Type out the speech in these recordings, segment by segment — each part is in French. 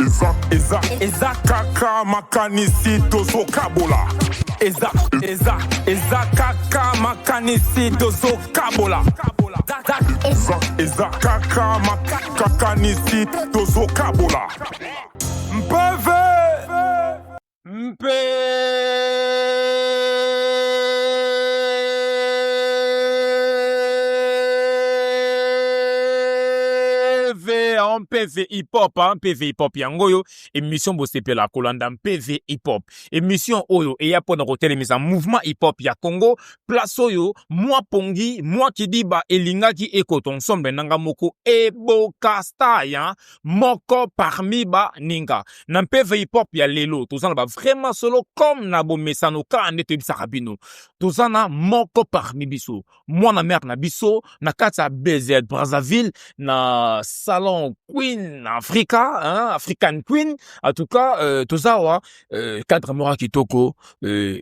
Eza kaka makanisi tozo kabola. Eza kaka makanisi tozo kabola. Eza kaka makanisi tozo kabola. PV hip-hop, PV hip-hop yangoyo, émission Bosepe la Kolanda, PV hip-hop, émission Oyo, et ya pour notre télévision, mouvement hip-hop ya Congo, place Oyo, moi Pongi, moi Kidiba, Elinga ki ekoton, sombe nanga moko, ebo kasta ya, moko parmi ba ninga. Nan PV hip-hop ya lelo, tout ça, vraiment solo, comme nabo mesano, ka anete bisarabino, tout ça, moko parmi biso, moi na mère na biso, na kata BZ Brazzaville, na salon Queen Africa, hein, African Queen, en tout cas, tout ça, cadre mora kitoko,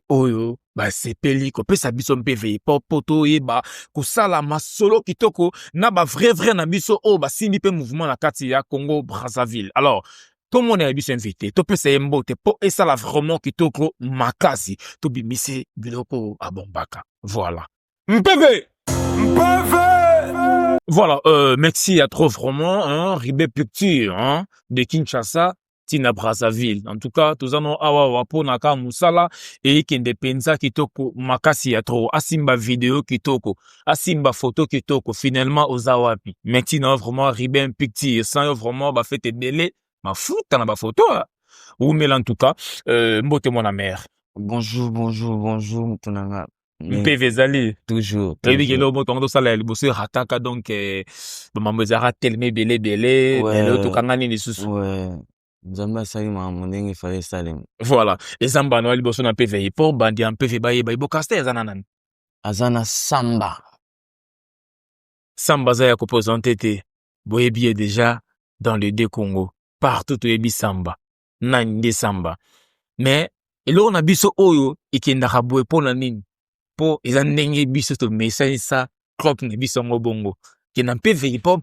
oyo, bah, c'est peli, ko pe sa biso PV hip-hop, poto, ba, ko sala ma solo kitoko, na ba vrai na biso, ba, simi pe mouvement na kati ya Congo Brazzaville. Alors, tout le monde est bien invité, tout peut s'emboter, et ça la vraiment kitoko, makasi, tout bimise, biloko, abombaka. Voilà. MPV! Voilà, merci à trop vraiment, hein, Ribé Picture, hein, de Kinshasa, Tina Brazzaville. En tout cas, tous en ont awa po naka musala, et kende penza kitoko, makasi à trop, asimba vidéo kitoko, asimba photo kitoko, finalement, aux awapi. Maintenant, vraiment, Ribé Picture, sans vraiment, bah, fait délai, ma foute, t'en as ba photo, hein. Ou mais en tout cas, mbote mon mère. Bonjour, Moutonanga. PV Zali. Toujours. Rebi kelo mo tondo sala liboso rataka donc mambo zara telme belé Ouais. to kangani ni susu. Ouais. Nzamba sali ma monenge fallait salim. Voilà. Ezamba no liboso na PV hip-hop bandi en PV baye ibo caster ezana nan. Azana Samba. Samba za ya composante te. Boye bien déjà dans le deux Congo. Partout to yebi Samba. Nande Samba. Mais elo na biso oyo ikenda kabwe pona nini. Po eza ndenge biso to message sa clock na biso ngobongo ke na PV hip-hop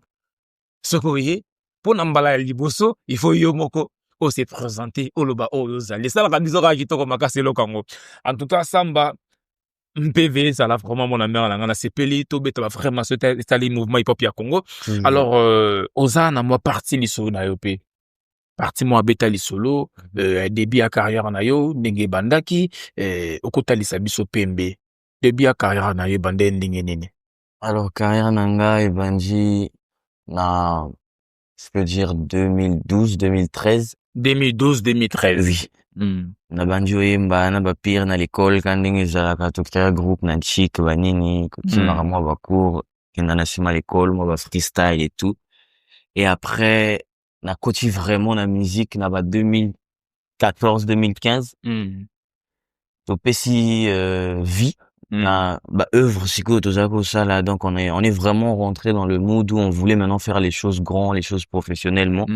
soko ye po na mbala ya liboso il faut yo moko o se présenter oloba oyo zali ça la biso ka kitoko makasi lokango en tout cas Samba PV ça la vraiment mon amère na sepeli to beta vraiment c'est mouvement hip-hop ya Congo. Alors oza na moi parti lisolo na yo pe parti moi beta lisolo début à carrière na yo ndenge bandaki okotalisa biso pembe. Début à carrière na yo bande ndenge nini. Alors carrière nanga ebandi na je peux dire 2012-2013. 2012-2013. Oui. Na bandi oyemba na ba pire na l'école quand ndenge ezalaka to créer groupe na chic banini kotimaka moi ba cours kenda na sima l'école moi ba freestyle et tout. Et après na koti vraiment na musique na ba 2014-2015. To pesi vie na bah œuvre siko tozako ça là, donc on est vraiment rentré dans le mood où on voulait maintenant faire les choses grand, les choses professionnellement.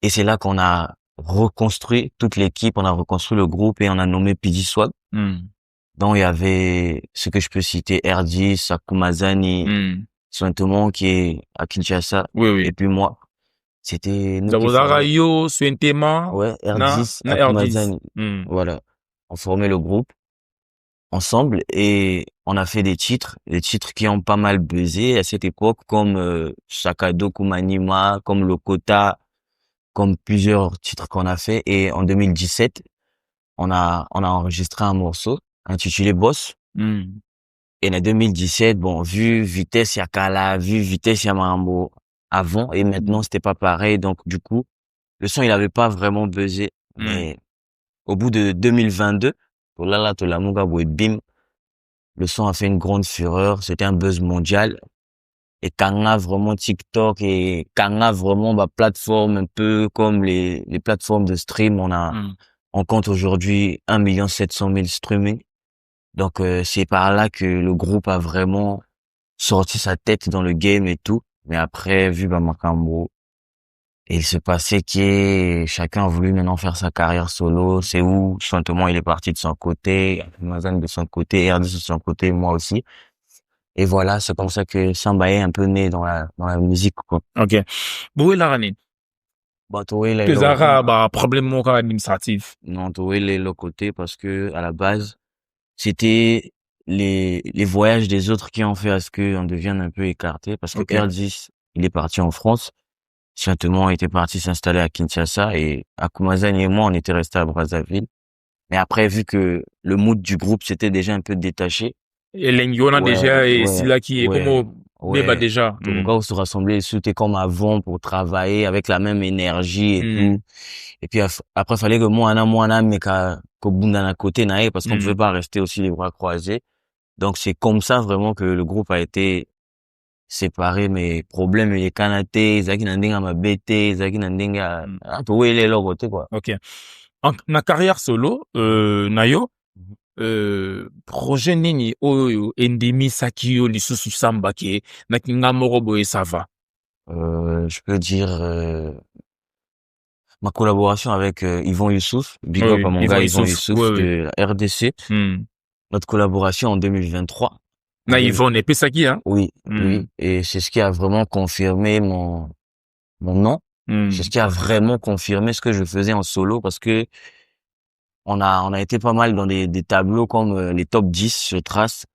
Et c'est là qu'on a reconstruit toute l'équipe, on a reconstruit le groupe et on a nommé PD Swag. Donc il y avait ce que je peux citer R10, Sakumazani, Sointement qui est à Kinshasa, oui. Et puis moi c'était Zabozarayo, Sointement, ouais, R10, Sakumazani. Voilà, on formait le groupe ensemble et on a fait des titres qui ont pas mal buzzé à cette époque, comme Sakado Kumanima, comme Lokota, comme plusieurs titres qu'on a fait. Et en 2017, on a enregistré un morceau intitulé Boss. Et en 2017, bon, vu Vitesse Yakala, vu Vitesse Yamambo avant et maintenant c'était pas pareil, donc du coup le son il avait pas vraiment buzzé. Mais au bout de 2022, bim, le son a fait une grande fureur, c'était un buzz mondial. Et Kanga vraiment TikTok et Kanga vraiment plateforme un peu comme les plateformes de stream, on compte aujourd'hui 1 700 000 streaming. Donc c'est par là que le groupe a vraiment sorti sa tête dans le game et tout. Mais après vu Makambo, et il se passait que chacun a voulu maintenant faire sa carrière solo. C'est où Chantement il est parti de son côté, Mazan de son côté, RD de son côté, moi aussi. Et voilà, c'est comme ça que Samba est un peu né dans la musique, quoi. Ok. Boué Larani. Que Zara, bah, problème administratif. Non, le côté parce que, à la base, c'était les voyages des autres qui ont fait à ce qu'on devienne un peu écarté parce que R10, il est parti en France. Simplement, il était parti s'installer à Kinshasa et Akumazani et moi, on était restés à Brazzaville. Mais après, vu que le mood du groupe s'était déjà un peu détaché. Et l'Engiona déjà, et c'est là qui est comme débat déjà. On se rassemblait, c'était comme avant pour travailler avec la même énergie et tout. Et puis après, fallait que moi, mais qu'au bout d'un côté, parce qu'on pouvait pas rester aussi les bras croisés. Donc, c'est comme ça vraiment que le groupe a été séparé, mais problème, les Kanaté, Zaki Nandinga ma BT, Zaki Nandinga, tout est là, côté, quoi. Ok. En ma carrière solo, Nayo, projet nini oyo endemi sakio lisusu samba ke na kinga moko boye ça va. Je peux dire ma collaboration avec Yvon Youssouf, big up à mon gars Yvon Youssouf de la RDC. Notre collaboration en 2023. Na Yvon n'est pas Saki, hein? Oui, oui. Et c'est ce qui a vraiment confirmé mon nom. C'est ce qui a vraiment confirmé ce que je faisais en solo parce que on a été pas mal dans des tableaux comme les top 10 sur Trace.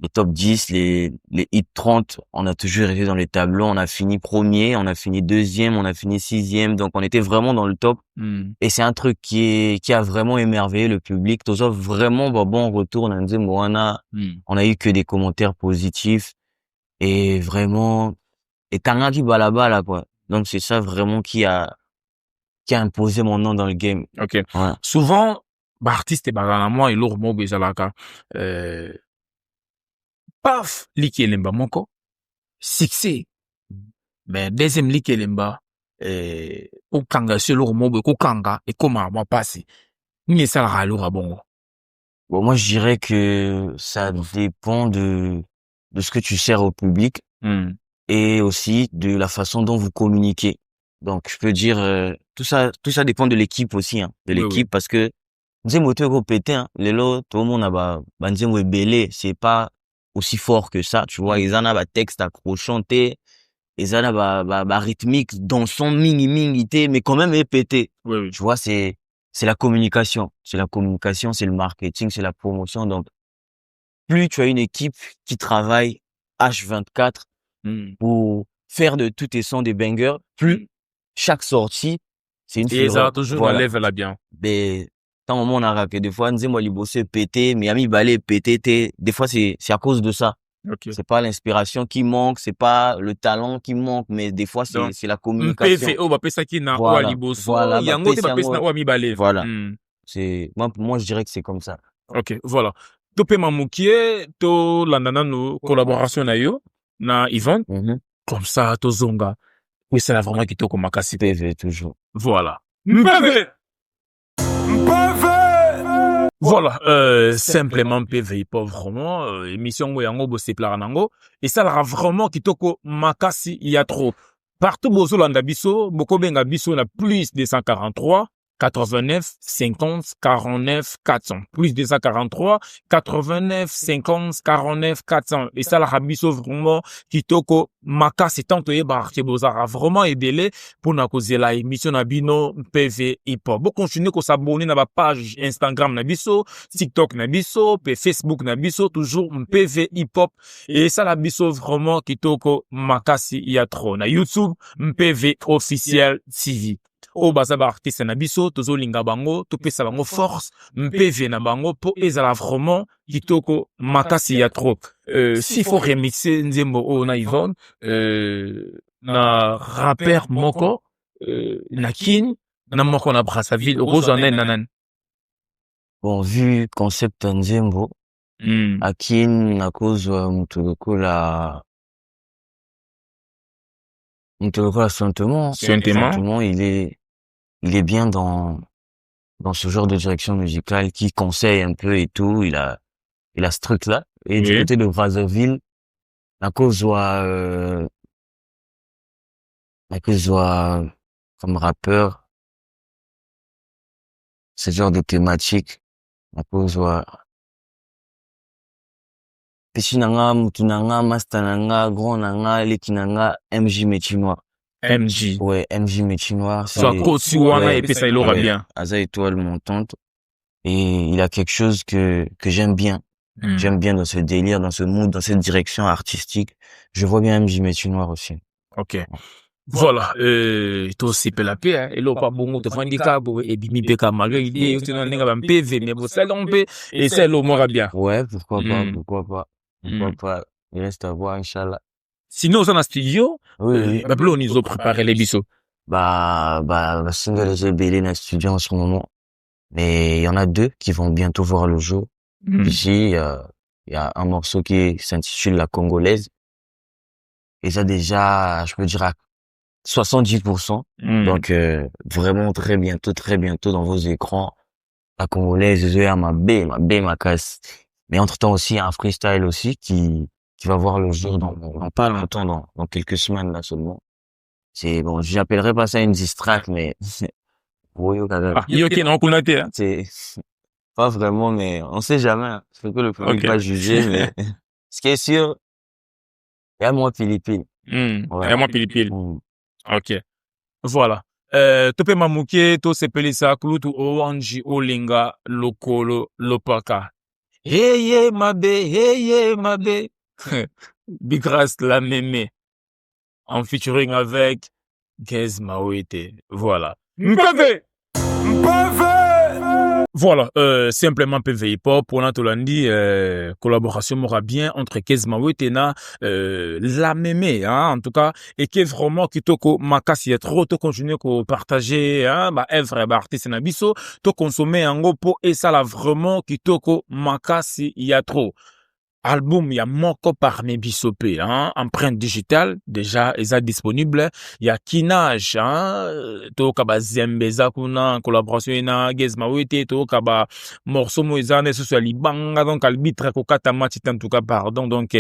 Les top 10, les hit 30, on a toujours été dans les tableaux. On a fini premier, on a fini deuxième, on a fini sixième. Donc, on était vraiment dans le top. Et c'est un truc qui a vraiment émerveillé le public. Tout ça, vraiment, bon retour. On a dit, on a eu que des commentaires positifs. Et vraiment, et Tangaki Balaba, là, quoi. Donc, c'est ça vraiment qui a imposé mon nom dans le game. Ok. Ouais. Souvent, artiste et moi et lourd mot bezalaka. Paf, likelemba moko. Succès. Mais deuxième likelemba, okanga sur lourd mot okanga et comment moi passer. Ni ça la lourd bongo. Bon, moi, je dirais que ça dépend de ce que tu sers au public et aussi de la façon dont vous communiquez. Donc, je peux dire, tout ça dépend de l'équipe aussi, hein, de l'équipe, parce que, nzembo to pété, hein, lelo, tout le monde a nzembo belé, c'est pas aussi fort que ça, tu vois, ils en ont texte accrochanté, ils en ont rythmique, dans son mingi, mais quand même pété. Tu vois, c'est la communication. C'est la communication, c'est le marketing, c'est la promotion. Donc, plus tu as une équipe qui travaille H24 pour faire de tous tes sons des bangers, plus chaque sortie, c'est une et ça toujours voilà. Lève là bien. Mais, tant au moment on a rappelé, des fois, on dit, moi, pété, mais ami balé pété, des fois, c'est à cause de ça. C'est pas l'inspiration qui manque, c'est pas le talent qui manque, mais des fois, c'est la communication. Voilà. C'est, moi, je dirais que c'est comme ça. Ok, voilà. Topé Mamoukie, to landana no collaboration na yo, na Yvon. Comme ça, to zonga. Oui, c'est vraiment qui to komakasi. PV, toujours. Voilà. PV! Voilà, simplement PV, pas vraiment, émission yango bo seplanango, et ça la vraiment kitoko makasi il y a trop. Partout bozo landa biso, boko benga biso na plus 243 89 50 49 400 plus 243 89 50 49 400 et ça la rabiso vraiment kitoko makasi tanto yeba ke bozara vraiment ebele pour na kozela émission na bino PV hip hop. Bo continuer ko s'abonner na ba page Instagram na biso, TikTok na biso, pe Facebook na biso toujours PV hip hop et ça la biso vraiment kitoko makasi ya trop na YouTube PV officiel TV. O baza ba artiste na biso tozo linga bango to pesa bango force PV na bango po ezala vraiment kitoko makasi ya trop. S'il faut remixer nzembo o na Yvon na rappeur moko na kin na moko na Brazzaville Rosanen nanan. Bon, vu concept nzembo akin na cause mutuloko la Sentiment, il est bien dans ce genre de direction musicale qui conseille un peu et tout, il a ce truc là et du côté de Brazzaville la cause comme rappeur ce genre de thématique la cause Péchi nanga, mutu nanga, master nanga, grand nanga, leki nanga, MJ Métinois. MJ. Ouais, MJ Métier Noir. Soit Kosiwana et puis ça, il aura bien. Asa étoile montante. Et il a quelque chose que j'aime bien. J'aime bien dans ce délire, dans ce mood, dans cette direction artistique. Je vois bien MJ Métier Noir aussi. Ok. Voilà, to sipe la paix, hein. Et là, pas bon, te fandi cabo, et bimi peka malgré l'idée, tu n'en as pas PV, mais vous savez, on peut, et c'est l'eau m'aura bien. Ouais, pourquoi pas. Il reste à voir, Inch'Allah. Sinon, on a un studio, oui. Bah, on nous a préparé les bisous. La single est belé dans le studio en ce moment. Mais il y en a 2 qui vont bientôt voir le jour. Ici, il y a un morceau qui s'intitule La Congolaise. Et ça, déjà, je peux dire à 70%. Donc, vraiment très bientôt dans vos écrans. La Congolaise, ma casse. Mais entre-temps aussi, il y a un freestyle aussi qui va voir le jour dans pas longtemps, dans quelques semaines, là, seulement. C'est, bon, j'appellerais pas ça une diss track, mais, oui, c'est pas vraiment, mais on sait jamais, hein. C'est que le public va juger, mais ce qui est sûr, il y a moi Philippine. Il y a moi Philippine. Ok. Voilà. Tope mamuke, to sepelisa kulutu owanji olinga lokolo lopaka. Hey, mabe. Big Ras la mémé. En featuring avec Gez Mawete. Voilà. Mpeve! Voilà, simplement PV Hip Hop, on a tout lundi, collaboration m'aura bien entre Gez Mawete et la mémé, hein, en tout cas, et qui est vraiment qui toko makasi est trop, to continuer ko partager, hein, œuvre, artiste na biso, to consommer en gopo, et ça là vraiment qui toko makasi y a trop. Album, il y a moko parmi bisopé, hein, empreinte digitale, déjà, est disponible. Il y a Kinaj, hein, to kaba Zembeza kuna, collaboration na Gez Mawete, to kaba morceau moizane, ce soit libanga, donc albitre kokata matite, en tout cas, pardon, donc,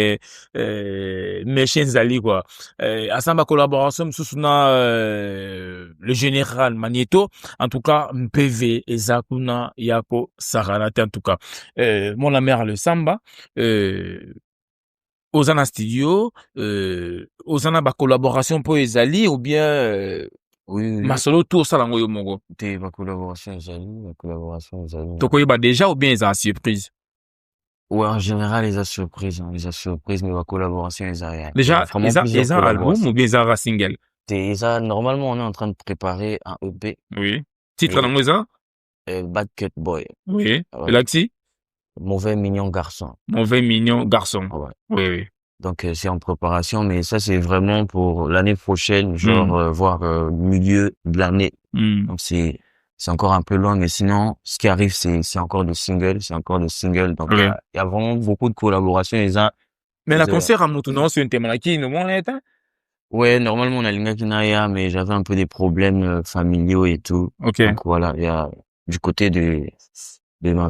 Méchens Zali, quoi. Asamba collaboration, susuna, le général Magneto, en tout cas, MPV, Ezakuna, Yako, Saranate, en tout cas. Mon mère le Samba, Ozana Studio, Ozana ba collaboration pour ezali ou bien oui. Masolo tour ça lango yo mongo. Te ba collaboration ezali. Toko yeba déjà ou bien ils ont surprise? Ouais, en général, ils ont surprise, mais ba collaboration ezali. Déjà, ils ont album ou bien ils ont single? Normalement, on est en train de préparer un EP. Oui. Titre lango ça? Bad Cut Boy. Oui. Et là-dessus? Mauvais mignon garçon. Ouais. Oui. Donc c'est en préparation, mais ça c'est vraiment pour l'année prochaine, genre voire milieu de l'année. Donc c'est encore un peu loin, mais sinon ce qui arrive c'est encore des singles, Donc il y a vraiment beaucoup de collaborations. Mais la concert à Moutounon c'est un thème là qui nous monte. Ouais, normalement on a Linga Kinaya, mais j'avais un peu des problèmes familiaux et tout. Ok. Donc voilà, il y a du côté de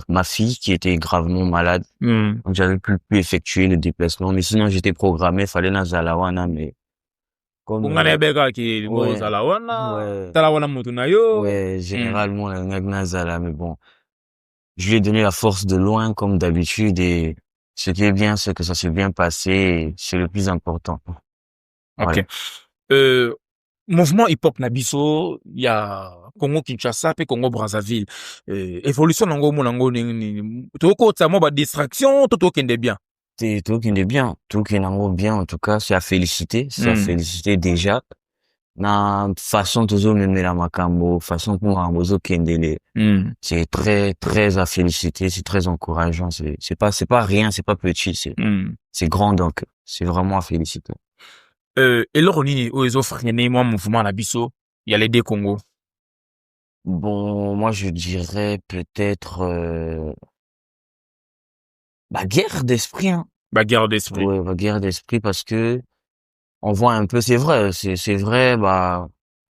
ma fille qui était gravement malade. Donc j'avais pu effectuer le déplacement, mais sinon j'étais programmé, fallait na Zalawana, mais comme généralement na Zala, mais bon, je lui ai donné la force de loin comme d'habitude, et ce qui est bien c'est que ça s'est bien passé, et c'est le plus important. Ok. Mouvement hip-hop nabiso, il y a Congo Kinshasa et Congo Brazzaville. Évolution nango monango ni toko tsamo ba distraction to kende bien. Tout qui est bien, en tout cas, c'est à féliciter, déjà. Na façon toujours même la makambo, façon pour Ambozo Kendele. C'est très très à féliciter, c'est très encourageant, c'est pas rien, c'est pas petit, c'est grand, donc c'est vraiment à féliciter. Et là, on est aux offres, il y a un mouvement à la biso, il y a les deux Congo. Bon, moi, je dirais peut-être, guerre d'esprit, hein. Guerre d'esprit. Ouais, guerre d'esprit, parce que, on voit un peu, c'est vrai,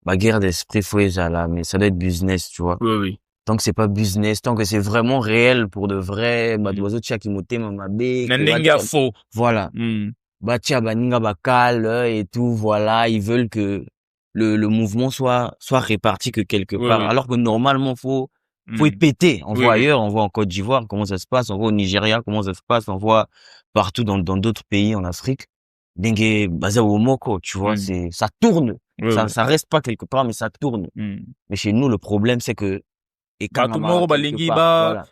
guerre d'esprit, faut là, mais ça doit être business, tu vois. Oui. Tant que c'est pas business, tant que c'est vraiment réel pour de vrai, voilà. Batia baninga bakal et tout, voilà, ils veulent que le mouvement soit réparti que quelque part, alors que normalement faut y péter. On voit ailleurs, on voit en Côte d'Ivoire comment ça se passe, on voit au Nigeria comment ça se passe, on voit partout dans d'autres pays en Afrique. dengue baza omoko, tu vois, ça tourne. Ouais, Ça reste pas quelque part, mais ça tourne. Mais chez nous, le problème, c'est que, et quand tout le monde balingi ba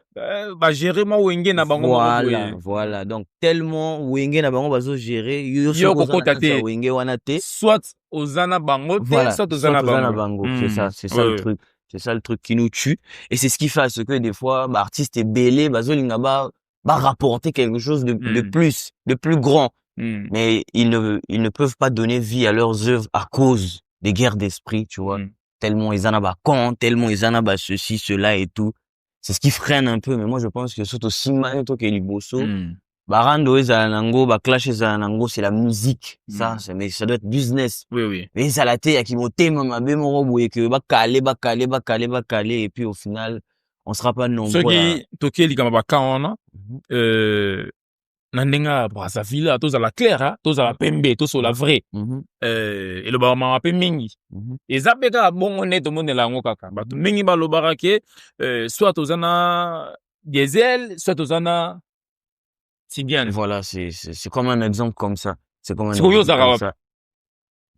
gérer ma wenge na bango voilà. Donc, tellement wenge na bango bazo gérer, yo te wenge wana te. Soit ozana bango te, soit ozana bango. C'est ça le truc. C'est ça le truc qui nous tue. Et c'est ce qui fait à ce que des fois, artistes et belé, bazo linga ba rapporter quelque chose de plus, de plus grand. Mais ils ne peuvent pas donner vie à leurs œuvres à cause des guerres d'esprit, tu vois. Tellement ils en ont quand, tellement ils en ont ceci, cela et tout. C'est ce qui freine un peu. Mais moi, je pense que surtout Simon, toi qui es Liboso, Barando ezanango, clash ezanango, c'est la musique. Ça, mais ça doit être business. Oui. Mais ça la té, ya kimote, mama, bémoro, et que, calé, et puis au final, on sera pas nombreux. Ceux qui, toqué, les gars, on nandenga Brazzaville, tous à la claire, tous à la pembe, tous à la vraie. Et le barama a mingi. Et zabeka bon honnête au monde la ngokaka. Bah mingi ba lo barake, soit aux ana diesel, soit aux ana Tidiane. Voilà, c'est comme un exemple comme ça. C'est comme un exemple comme ça.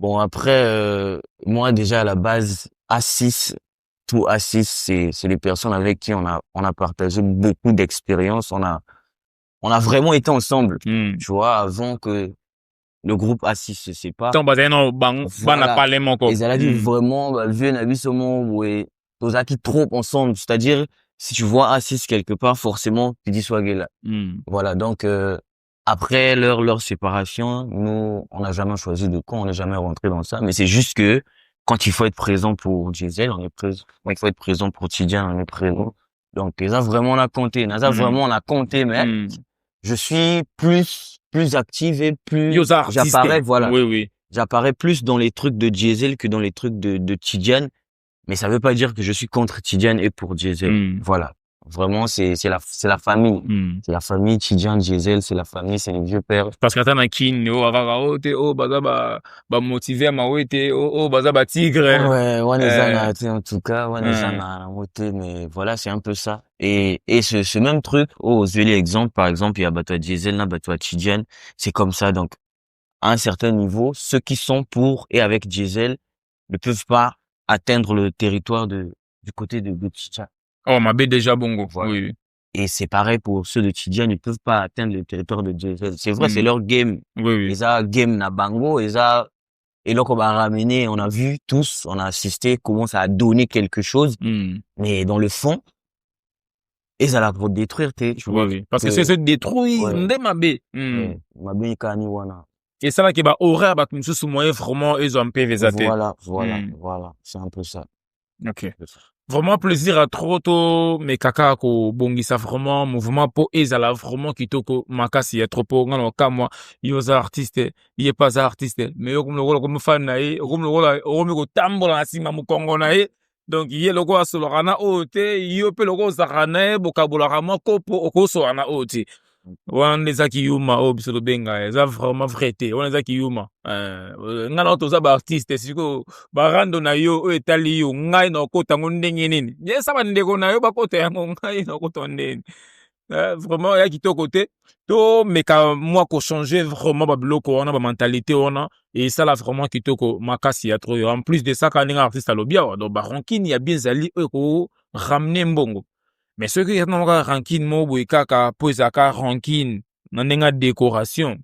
Bon après, moi déjà à la base A6, tout A6, c'est les personnes avec qui on a partagé beaucoup d'expériences. On a vraiment été ensemble, tu vois, avant que le groupe A6 se sépare. Ils allaient dire vraiment, vieux Nabisomo, ouais, Tozaki trop ensemble. C'est-à-dire, si tu vois A6 quelque part, forcément, tu dis Swagela. Voilà. Donc, après leur séparation, nous, on n'a jamais choisi de camp, on n'est jamais rentré dans ça. Mais c'est juste que, quand il faut être présent pour Diesel, on est présent. Quand il faut être présent pour Tidiane, on est présent. Donc, les a vraiment on a compté. Vraiment on a compté, mais, je suis plus active et plus, j'apparais, voilà. Oui. J'apparais plus dans les trucs de Diesel que dans les trucs de Tidiane. Mais ça veut pas dire que je suis contre Tidiane et pour Diesel. Voilà. Vraiment, c'est la famille. C'est la famille Tidiane, Diesel, c'est la famille, c'est les vieux pères. Parce que t'as un kin, motivé à ma tigre. Ouais, en tout cas, mais voilà, c'est un peu ça. Et ce même truc, je vais l'exemple, par exemple, il y a Batoa Diesel, là, Batoa Tidiane, c'est comme ça. Donc, à un certain niveau, ceux qui sont pour et avec Diesel ne peuvent pas atteindre le territoire du côté de Tidiane. Oh, ma bé déjà bongo. Voilà. Oui. Et c'est pareil pour ceux de Tidiane, ils ne peuvent pas atteindre le territoire de Diesel. C'est vrai, c'est leur game. Oui. Ils ont game na bango, et là, on va ramener, on a vu tous, on a assisté comment ça a donné quelque chose. Mais dans le fond, ils allaient pour détruire, tu vois. Oui. Parce que c'est se détruire, ma bé. Ma bé, kani wana. Et ça là qui va horaire, bah, comme sous moyen, vraiment, ils ont un peu vésaté. Voilà. C'est un peu ça. Ok. Vraiment plaisir à trop to mais kaka ko bongisa vraiment mouvement po ezala vraiment kitoko makasi ya trop ngalo kamwa yoza artiste il pas artiste mais yo comme fan na ye comme ko tambola na sima mu Kongo na ye donc ye loko asolorana ote yo pe loko zakana bokabola rama kopo okoso ana ote wana ezaki yuma o biso benga eza vraiment vrai te wana ezaki yuma ngana toza ba artiste siko barando na yo o etali yo ngai na okota ngo ndenge nini yesa bandeko na yo bakota yango ngai na okota ndenge vraiment ya kitoko te to meka moi ko changer vraiment ba biloko wana ba mentalité wana et ça là vraiment kitoko makasi ya trop en plus de ça quand un artiste alobia donc ba rankini ya bien zali ko ramener mbongo. Mais ceux qui ont un ranking mobo kaka posaka ranking nandenga décoration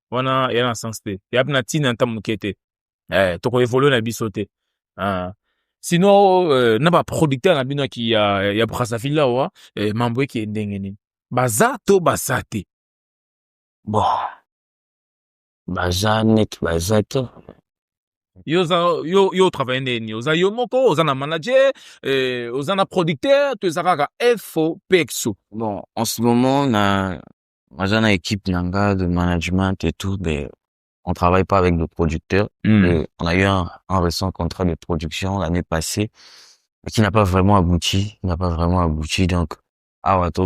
wana yana sens te ya na tina ntamukete toko évoluer na bisote sinon na ba producteur na bino ki ya Brazzaville wa mambo ki ndenge nini bazato basate bon bazato yo travaille nini oza yo moko oza na manager oza na producteur to ezaka FO Pexo. Bon, en ce moment on a une équipe nanga de management et tout, mais on travaille pas avec de producteurs. On a eu un récent contrat de production l'année passée mais qui n'a pas vraiment abouti, donc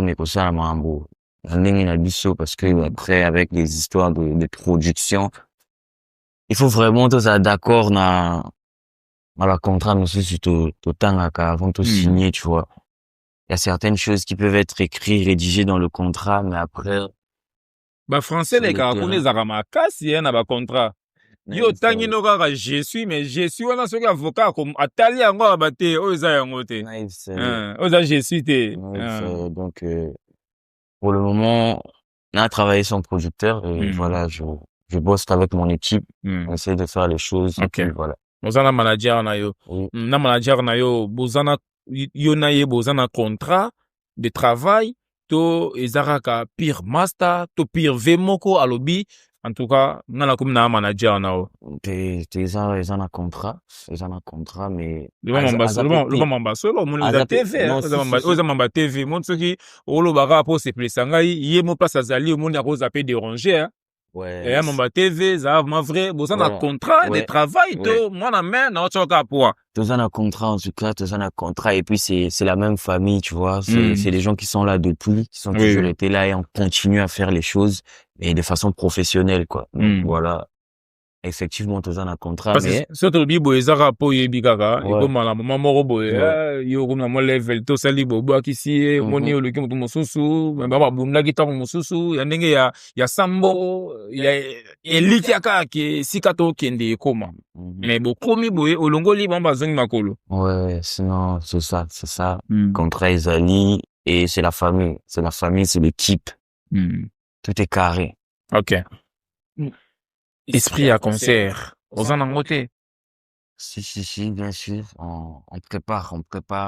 mais pour ça mambo ndenge na biso parce que après avec les histoires de production il faut vraiment tous être d'accord na la contrat mais c'est tout temps avant de signer, tu vois. Il y a certaines choses qui peuvent être écrites, rédigées dans le contrat, mais après Ba français les gars connaissent za makasi na ba contrat. Yo tangi no kaka je suis mais je suis wana soki avocat comme atali yango ba te oza yango te. Oza je suis te. Donc pour le moment, on a travaillé sans producteur et voilà, je bosse avec mon équipe, on essaie de faire les choses. Okay. Voilà. Bozana manager na yo. Na manager na yo bozana yo na ye bozana contrat de travail to ezaraka pire master to pire vemoko alobi. En tout cas, ngana comme na manager na o. Ils ont un contrat, mais le mambasolo mon za TV, oza mamba TV, mon soki olo baka po se plesa ngai ye mo place azali o mon akoza pe déranger. Ouais. Et mamba TV ça ma vrai, boza na contrat de travail to moi na main na choka poa. Tous un contrat en tout cas, tous un contrat et puis c'est la même famille, tu vois, c'est des gens qui sont là depuis, qui sont toujours été là et on continue à faire les choses et de façon professionnelle quoi. Donc, voilà. Effectivement tous un contrat parce mais surtout bibo ezara po yebi kaka et comme la maman moko boye yo comme na mo level to sali bobo akisi moni o loki mutu mosusu ba bunda kita mosusu ya ndenge ya sambo ya eliki aka ki sikato kende koma mais bokomi boye olongoli bamba zongi makolo. Ouais, sinon c'est ça. Contrat ezali et c'est la famille, c'est l'équipe. Tout est carré. OK. Esprit à concert. Aux en côté. Si, bien sûr. On prépare,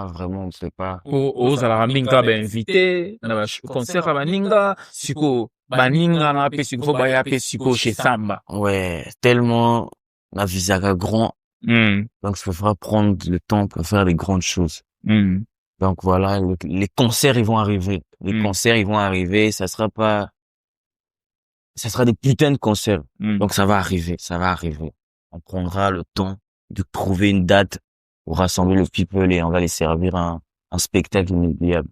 vraiment, on prépare. Aux à la minga ben invité, na concert à baninga, siko baninga na pe siko baya pe siko chez Samba. Ouais, tellement la visage grand. Donc il faudra prendre le temps pour faire des grandes choses. Donc voilà, les concerts ils vont arriver. Ça sera des putains de concerts. Donc ça va arriver. On prendra le temps de trouver une date pour rassembler le people et on va les servir un spectacle inoubliable.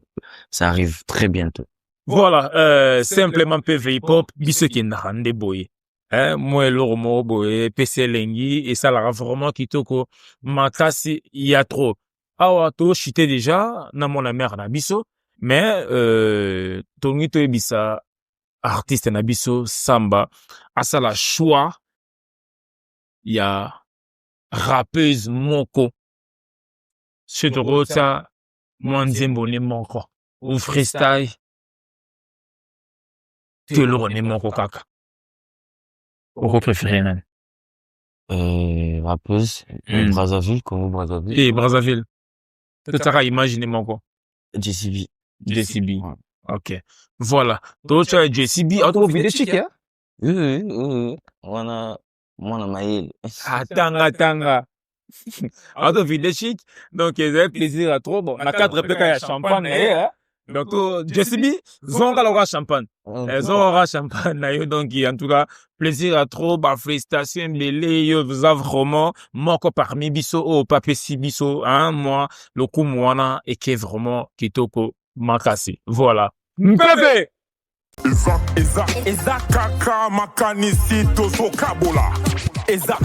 Ça arrive très bientôt. Voilà, simplement PV hip-hop, biso ki narande boye. Moi loro mo boye, PC lengi, et ça la vraiment kitoko, makasi y a trop. Awa to chite déjà, na mon mère na biso, mais tongi to ebisa artiste na biso Samba asala choix ya rappeuse moko Chedorota Mwanzembo ne moko ou freestyle que le ne moko kaka ou préféré nan rappeuse Brazzaville Congo Brazzaville et Brazzaville tu t'as imaginer moko JCB. Ouais. OK. Voilà. Donc, tu as JCB. Auto vidéo chic, hein? Oui. Moi, maïl. Tanga. Auto vidéo chic. Donc, ils avaient plaisir à trop. Bon, on a 4 PK à champagne, hein? Donc, JCB, zonga l'aura champagne. Zonga champagne, donc, en tout cas, plaisir à trop. Bah, félicitations, belé, vous avez vraiment, moko parmi biso, papier si biso, hein, moi, le coup, moi, et qui est vraiment, kitoko. Makasi. Voilà. Mbebe! Eza kaka makanisi tozo kabola. Eza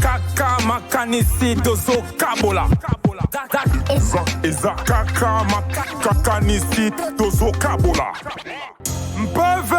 kaka makanisi tozo kabola. Eza kaka makanisi tozo kabola. Mbebe!